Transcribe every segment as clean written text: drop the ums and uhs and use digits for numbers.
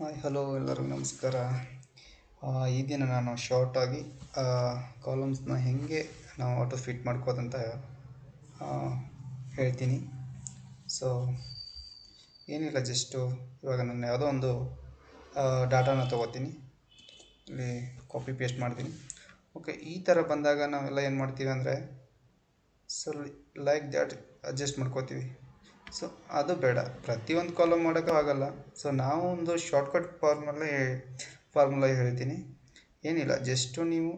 Hi hello ಎಲ್ಲರಿಗೂ ನಮಸ್ಕಾರ. ಈ ದಿನ ನಾನು ಶಾರ್ಟಾಗಿ ಕಾಲಮ್ಸ್ನ ಹೇಗೆ ನಾವು ಆಟೋ ಫಿಟ್ ಮಾಡ್ಕೋದಂತ ಹೇಳ್ತೀನಿ. ಸೊ ಏನಿಲ್ಲ, ಜಸ್ಟು ಇವಾಗ ನಾನು ಯಾವುದೋ ಒಂದು ಡಾಟಾನ ತೊಗೋತೀನಿ, ಇಲ್ಲಿ ಕಾಪಿ ಪೇಸ್ಟ್ ಮಾಡ್ತೀನಿ. ಓಕೆ, ಈ ಥರ ಬಂದಾಗ ನಾವೆಲ್ಲ ಏನು ಮಾಡ್ತೀವಿ ಅಂದರೆ ಲೈಕ್ ದ್ಯಾಟ್ ಅಡ್ಜಸ್ಟ್ ಮಾಡ್ಕೋತೀವಿ. ಸೊ ಅದು ಬೇಡ, ಪ್ರತಿಯೊಂದು ಕಾಲಮ್ ಮಾಡೋಕ್ಕೂ ಆಗಲ್ಲ. ಸೊ ನಾವು ಒಂದು ಶಾರ್ಟ್ಕಟ್ ಫಾರ್ಮುಲಾ ಹೇಳ್ತೀನಿ. ಏನಿಲ್ಲ, ಜಸ್ಟು ನೀವು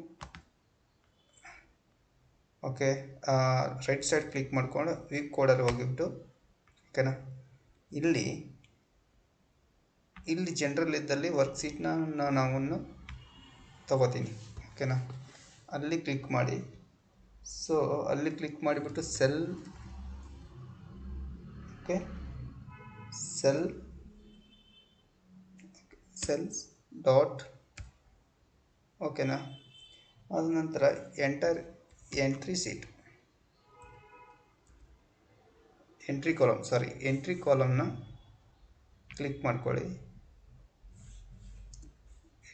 ಓಕೆ ರೈಟ್ ಸೈಡ್ ಕ್ಲಿಕ್ ಮಾಡ್ಕೊಂಡು ವೀಕ್ ಕೋಡಲ್ಲಿ ಹೋಗಿಬಿಟ್ಟು, ಓಕೆನಾ, ಇಲ್ಲಿ ಜನರಲ್ ಇದ್ದಲ್ಲಿ ವರ್ಕ್ ಶೀಟ್ನ ನಾನು ತಗೋತೀನಿ. ಓಕೆನಾ, ಅಲ್ಲಿ ಕ್ಲಿಕ್ ಮಾಡಿ. ಸೊ ಅಲ್ಲಿ ಕ್ಲಿಕ್ ಮಾಡಿಬಿಟ್ಟು ಸೆಲ್ಸ್ ಡಾಟ್, ಓಕೆನಾ, ಅದ ನಂತರ ಎಂಟ್ರಿ ಕಾಲಮ್ನ ಕ್ಲಿಕ್ ಮಾಡ್ಕೊಳ್ಳಿ.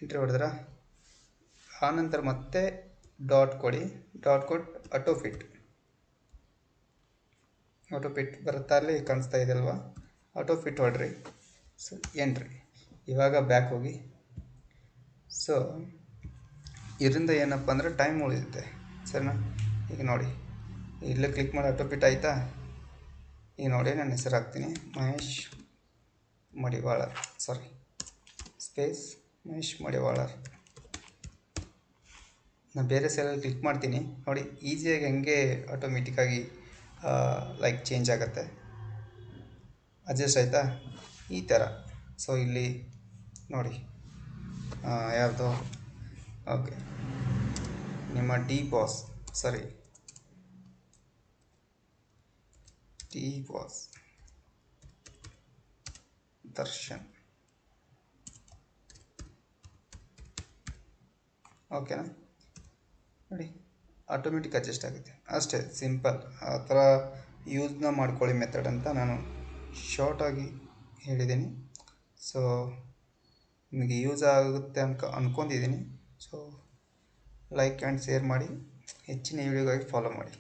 ಎಂಟ್ರಿ ಹೊಡೆದ್ರ ಆನಂತರ ಮತ್ತೆ ಡಾಟ್ ಕೊಟ್ಟು ಆಟೋ ಫಿಟ್ ಬರುತ್ತಾ, ಅಲ್ಲಿ ಕಾಣಿಸ್ತಾ ಇದೆ ಅಲ್ವಾ, ಆಟೋ ಫಿಟ್ ಹೊಡ್ರಿ. So entry. ಇವಾಗ ಬ್ಯಾಕ್ ಹೋಗಿ. ಸೊ ಇದರಿಂದ ಏನಪ್ಪ ಅಂದರೆ ಟೈಮ್ ಉಳಿಯುತ್ತೆ, ಸರಿನಾ. ಈಗ ನೋಡಿ, ಇಲ್ಲೇ ಕ್ಲಿಕ್ ಮಾಡಿ ಆಟೋ ಫಿಟ್ ಆಯಿತಾ. ಈಗ ನೋಡಿ, ನಾನು ಹೆಸರು ಹಾಕ್ತೀನಿ, ಮಹೇಶ್ ಮಡಿವಾಳರ್. ನಾನು ಬೇರೆ ಸೆಲ್ಲಲ್ಲಿ ಕ್ಲಿಕ್ ಮಾಡ್ತೀನಿ. ನೋಡಿ, ಈಸಿಯಾಗಿ ಹೆಂಗೆ ಆಟೋಮೆಟಿಕ್ಕಾಗಿ ಚೇಂಜ್ ಆಗುತ್ತೆ, ಅಡ್ಜಸ್ಟ್ ಆಯಿತಾ, ಈ ಥರ. ಸೊ ಇಲ್ಲಿ ನೋಡಿ, ಯಾವುದು, ಓಕೆ, ನಿಮ್ಮ ಡಿ ಬಾಸ್ ದರ್ಶನ್, ಓಕೆನಾ. ನೋಡಿ, ಆಟೋಮೆಟಿಕ್ ಅಡ್ಜಸ್ಟ್ ಆಗುತ್ತೆ, ಅಷ್ಟೇ ಸಿಂಪಲ್. ಆ ಥರ ಯೂಸ್ನ ಮಾಡ್ಕೊಳ್ಳಿ ಮೆಥಡ್ ಅಂತ ನಾನು ಶಾರ್ಟಾಗಿ ಹೇಳಿದ್ದೀನಿ. ಸೊ ನಿಮಗೆ ಯೂಸ್ ಆಗುತ್ತೆ ಅನ್ಕೊಂಡಿದ್ದೀನಿ. ಸೊ ಲೈಕ್ ಆ್ಯಂಡ್ ಶೇರ್ ಮಾಡಿ, ಹೆಚ್ಚಿನ ವಿಡಿಯೋಗಾಗಿ ಫಾಲೋ ಮಾಡಿ.